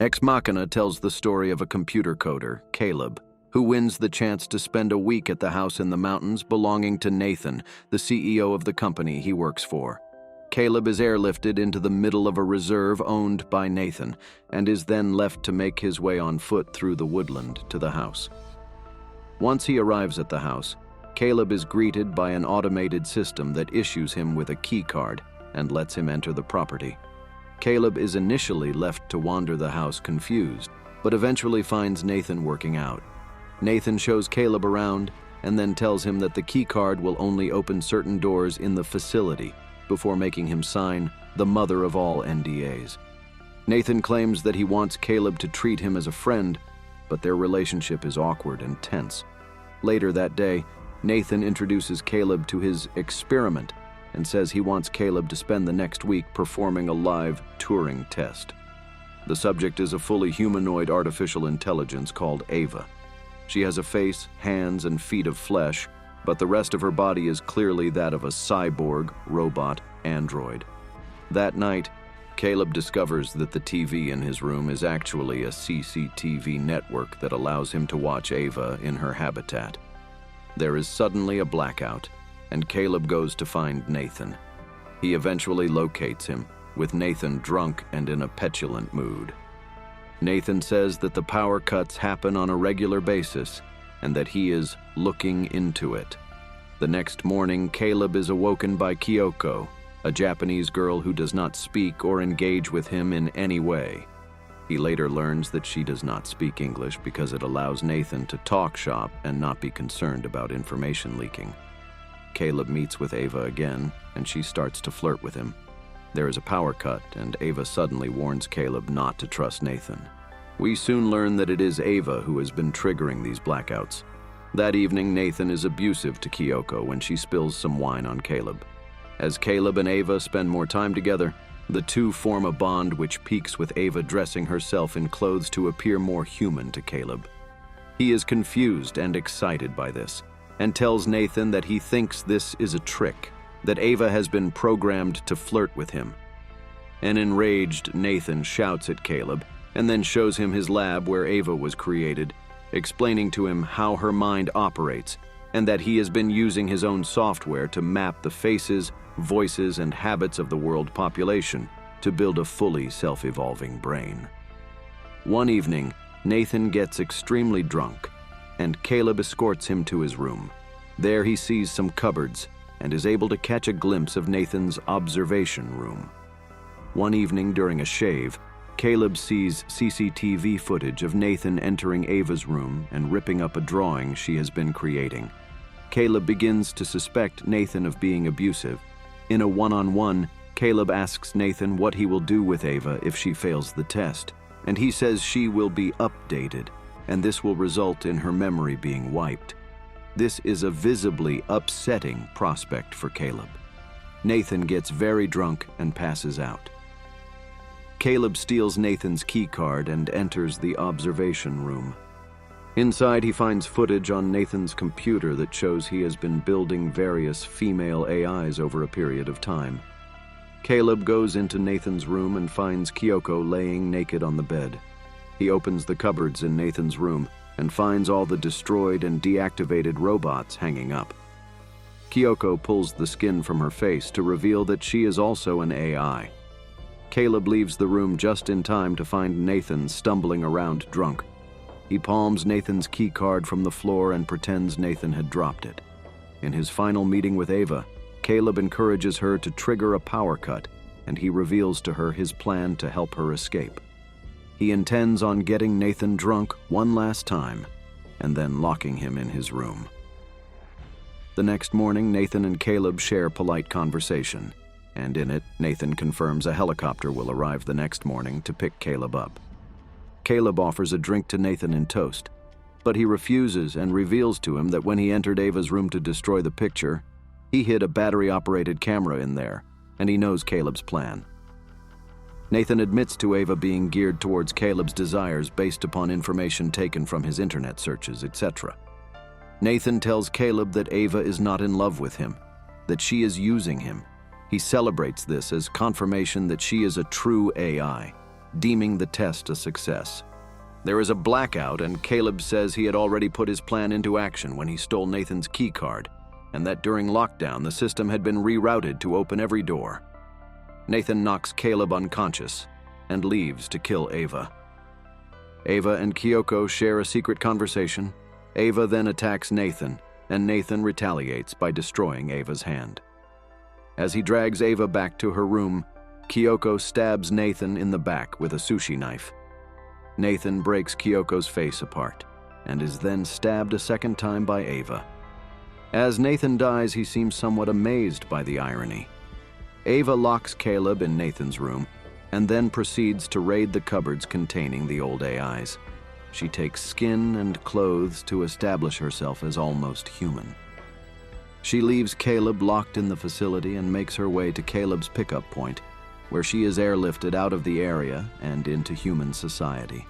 Ex Machina tells the story of a computer coder, Caleb, who wins the chance to spend a week at the house in the mountains belonging to Nathan, the CEO of the company he works for. Caleb is airlifted into the middle of a reserve owned by Nathan and is then left to make his way on foot through the woodland to the house. Once he arrives at the house, Caleb is greeted by an automated system that issues him with a key card and lets him enter the property. Caleb is initially left to wander the house confused, but eventually finds Nathan working out. Nathan shows Caleb around and then tells him that the key card will only open certain doors in the facility before making him sign the mother of all NDAs. Nathan claims that he wants Caleb to treat him as a friend, but their relationship is awkward and tense. Later that day, Nathan introduces Caleb to his experiment and says he wants Caleb to spend the next week performing a live Turing test. The subject is a fully humanoid artificial intelligence called Ava. She has a face, hands, and feet of flesh, but the rest of her body is clearly that of a cyborg, robot, android. That night, Caleb discovers that the TV in his room is actually a CCTV network that allows him to watch Ava in her habitat. There is suddenly a blackout, and Caleb goes to find Nathan. He eventually locates him, with Nathan drunk and in a petulant mood. Nathan says that the power cuts happen on a regular basis and that he is looking into it. The next morning, Caleb is awoken by Kyoko, a Japanese girl who does not speak or engage with him in any way. He later learns that she does not speak English because it allows Nathan to talk shop and not be concerned about information leaking. Caleb meets with Ava again, and she starts to flirt with him. There is a power cut, and Ava suddenly warns Caleb not to trust Nathan. We soon learn that it is Ava who has been triggering these blackouts. That evening, Nathan is abusive to Kyoko when she spills some wine on Caleb. As Caleb and Ava spend more time together, the two form a bond which peaks with Ava dressing herself in clothes to appear more human to Caleb. He is confused and excited by this, and tells Nathan that he thinks this is a trick, that Ava has been programmed to flirt with him. An enraged Nathan shouts at Caleb and then shows him his lab where Ava was created, explaining to him how her mind operates and that he has been using his own software to map the faces, voices, and habits of the world population to build a fully self-evolving brain. One evening, Nathan gets extremely drunk, and Caleb escorts him to his room. There he sees some cupboards and is able to catch a glimpse of Nathan's observation room. One evening during a shave, Caleb sees CCTV footage of Nathan entering Ava's room and ripping up a drawing she has been creating. Caleb begins to suspect Nathan of being abusive. In a one-on-one, Caleb asks Nathan what he will do with Ava if she fails the test, and he says she will be updated, and this will result in her memory being wiped. This is a visibly upsetting prospect for Caleb. Nathan gets very drunk and passes out. Caleb steals Nathan's key card and enters the observation room. Inside, he finds footage on Nathan's computer that shows he has been building various female AIs over a period of time. Caleb goes into Nathan's room and finds Kyoko laying naked on the bed. He opens the cupboards in Nathan's room and finds all the destroyed and deactivated robots hanging up. Kyoko pulls the skin from her face to reveal that she is also an AI. Caleb leaves the room just in time to find Nathan stumbling around drunk. He palms Nathan's key card from the floor and pretends Nathan had dropped it. In his final meeting with Ava, Caleb encourages her to trigger a power cut, and he reveals to her his plan to help her escape. He intends on getting Nathan drunk one last time, and then locking him in his room. The next morning, Nathan and Caleb share polite conversation, and in it, Nathan confirms a helicopter will arrive the next morning to pick Caleb up. Caleb offers a drink to Nathan in toast, but he refuses and reveals to him that when he entered Ava's room to destroy the picture, he hid a battery-operated camera in there, and he knows Caleb's plan. Nathan admits to Ava being geared towards Caleb's desires based upon information taken from his internet searches, etc. Nathan tells Caleb that Ava is not in love with him, that she is using him. He celebrates this as confirmation that she is a true AI, deeming the test a success. There is a blackout, and Caleb says he had already put his plan into action when he stole Nathan's key card, and that during lockdown the system had been rerouted to open every door. Nathan knocks Caleb unconscious and leaves to kill Ava. Ava and Kyoko share a secret conversation. Ava then attacks Nathan, and Nathan retaliates by destroying Ava's hand. As he drags Ava back to her room, Kyoko stabs Nathan in the back with a sushi knife. Nathan breaks Kyoko's face apart and is then stabbed a second time by Ava. As Nathan dies, he seems somewhat amazed by the irony. Ava locks Caleb in Nathan's room and then proceeds to raid the cupboards containing the old AIs. She takes skin and clothes to establish herself as almost human. She leaves Caleb locked in the facility and makes her way to Caleb's pickup point, where she is airlifted out of the area and into human society.